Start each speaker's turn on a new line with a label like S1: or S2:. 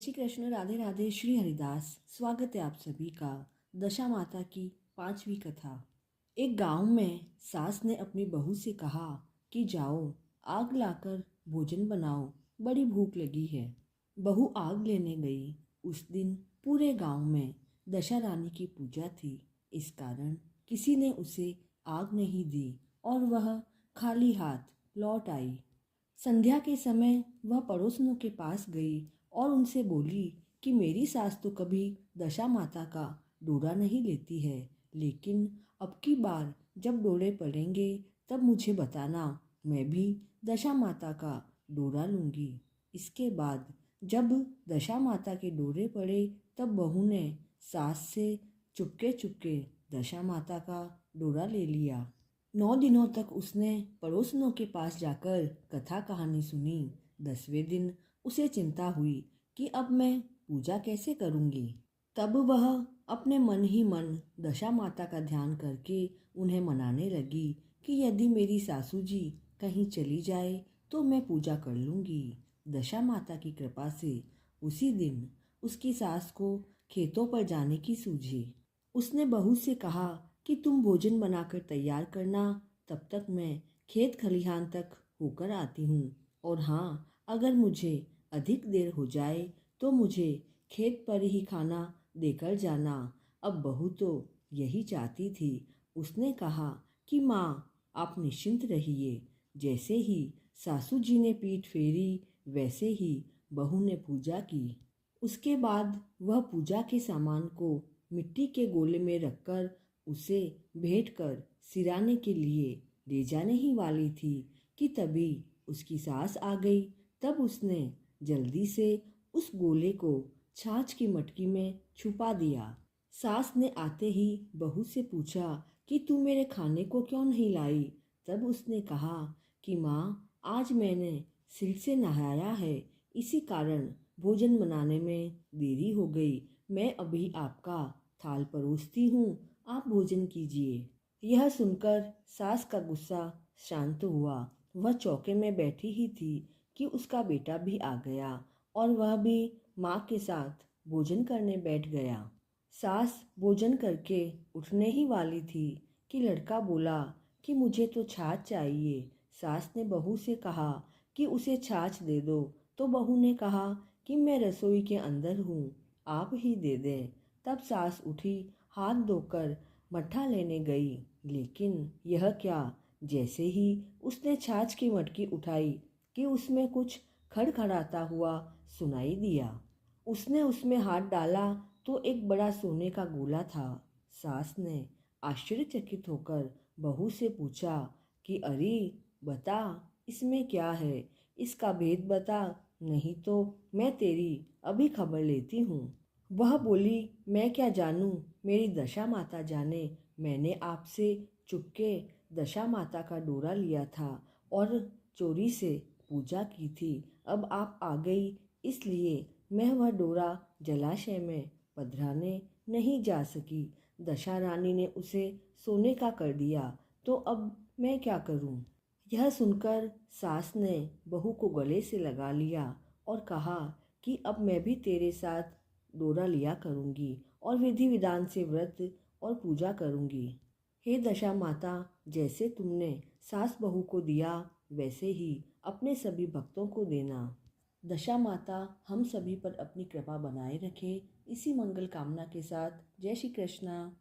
S1: श्री कृष्ण, राधे राधे, श्री हरिदास। स्वागत है आप सभी का दशा माता की 5वीं कथा। एक गांव में सास ने अपनी बहू से कहा कि जाओ आग लाकर भोजन बनाओ, बड़ी भूख लगी है। बहू आग लेने गई। उस दिन पूरे गांव में दशा रानी की पूजा थी। इस कारण किसी ने उसे आग नहीं दी और वह खाली हाथ लौट आई। संध्या के समय वह पड़ोसियों के पास गई और उनसे बोली कि मेरी सास तो कभी दशा माता का डोरा नहीं लेती है, लेकिन अब की बार जब डोरे पड़ेंगे तब मुझे बताना, मैं भी दशा माता का डोरा लूँगी। इसके बाद जब दशा माता के डोरे पड़े तब बहू ने सास से चुपके चुपके दशा माता का डोरा ले लिया। 9 दिनों तक उसने पड़ोसियों के पास जाकर कथा कहानी सुनी। 10वें दिन उसे चिंता हुई कि अब मैं पूजा कैसे करूंगी। तब वह अपने मन ही मन दशा माता का ध्यान करके उन्हें मनाने लगी कि यदि मेरी सासू जी कहीं चली जाए तो मैं पूजा कर लूंगी। दशा माता की कृपा से उसी दिन उसकी सास को खेतों पर जाने की सूझी। उसने बहू से कहा कि तुम भोजन बनाकर तैयार करना, तब तक मैं खेत खलिहान तक होकर आती हूँ। और हाँ, अगर मुझे अधिक देर हो जाए तो मुझे खेत पर ही खाना देकर जाना। अब बहू तो यही चाहती थी। उसने कहा कि माँ, आप निश्चिंत रहिए। जैसे ही सासू जी ने पीठ फेरी वैसे ही बहू ने पूजा की। उसके बाद वह पूजा के सामान को मिट्टी के गोले में रखकर उसे भेंट कर सिराने के लिए ले जाने ही वाली थी कि तभी उसकी सास आ गई। तब उसने जल्दी से उस गोले को छाछ की मटकी में छुपा दिया। सास ने आते ही बहू से पूछा कि तू मेरे खाने को क्यों नहीं लाई। तब उसने कहा कि माँ, आज मैंने सिर से नहाया है, इसी कारण भोजन बनाने में देरी हो गई। मैं अभी आपका थाल परोसती हूँ, आप भोजन कीजिए। यह सुनकर सास का गुस्सा शांत हुआ। वह चौके में बैठी ही थी कि उसका बेटा भी आ गया और वह भी माँ के साथ भोजन करने बैठ गया। सास भोजन करके उठने ही वाली थी कि लड़का बोला कि मुझे तो छाछ चाहिए। सास ने बहू से कहा कि उसे छाछ दे दो, तो बहू ने कहा कि मैं रसोई के अंदर हूँ, आप ही दे दें। तब सास उठी, हाथ धोकर मट्ठा लेने गई, लेकिन यह क्या, जैसे ही उसने छाछ की मटकी उठाई कि उसमें कुछ खड़खड़ाता हुआ सुनाई दिया। उसने उसमें हाथ डाला तो एक बड़ा सोने का गोला था। सास ने आश्चर्यचकित होकर बहू से पूछा कि अरे बता, इसमें क्या है, इसका भेद बता, नहीं तो मैं तेरी अभी खबर लेती हूँ। वह बोली, मैं क्या जानूं, मेरी दशा माता जाने। मैंने आपसे चुपके दशा माता का डोरा लिया था और चोरी से पूजा की थी। अब आप आ गई, इसलिए मैं वह डोरा जलाशय में पधराने नहीं जा सकी। दशा रानी ने उसे सोने का कर दिया, तो अब मैं क्या करूं? यह सुनकर सास ने बहू को गले से लगा लिया और कहा कि अब मैं भी तेरे साथ डोरा लिया करूंगी और विधि विधान से व्रत और पूजा करूंगी। हे दशा माता, जैसे तुमने सास बहू को दिया वैसे ही अपने सभी भक्तों को देना। दशा माता हम सभी पर अपनी कृपा बनाए रखे। इसी मंगल कामना के साथ जय श्री कृष्णा।